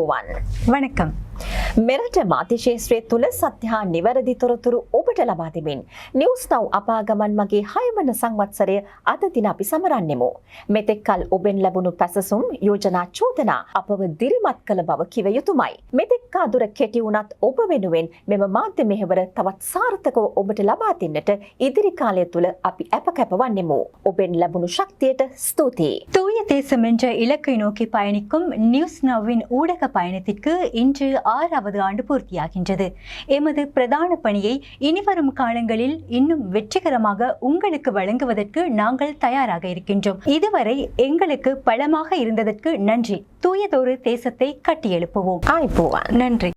ආයුබෝවන්. වணக்கம். මෙරට මාධ්‍ය ශාස්ත්‍රයේ තුල සත්‍ය හා නිවැරදි තොරතුරු ඔබට ලබා දෙමින් නිවුස් නව් අපාගමන් මගේ 6 වන සංවත්සරය අද දින අපි සමරන්නෙමු. මෙතෙක් කල ඔබෙන් ලැබුණු පැසසුම් යෝජනා චෝදනා අපව දිරිමත් කළ බව කිව යුතුමයි. මෙතෙක් කාදුර කෙටි වුණත් ඔබ වෙනුවෙන් මෙම මාධ්‍ය මෙහෙවර තවත් සාර්ථකව ඔබට ලබා දෙන්නට ඉදිරි කාලය තුල අපි අපකැපවන්නෙමු. ඔබෙන් ලැබුණු ශක්තියට ஸ்தூதி. தூய தேசம் என்ற இலக்கை நோக்கி பயணிக்கும் நியூஸ் நவ்வின் ஊடக பயணத்திற்கு இன்று 6வது ஆண்டு பூர்த்தியாகின்றது. எமது பிரதான பணியை இனிவரும் காலங்களில் இன்னும் வெற்றிகரமாக உங்களுக்கு வழங்குவதற்கு நாங்கள் தயாராக இருக்கின்றோம். இதுவரை எங்களுக்கு பலமாக இருந்ததற்கு நன்றி. தூயதொரு தேசத்தை கட்டியெழுப்புவோம். ආයුබෝවන්. நன்றி.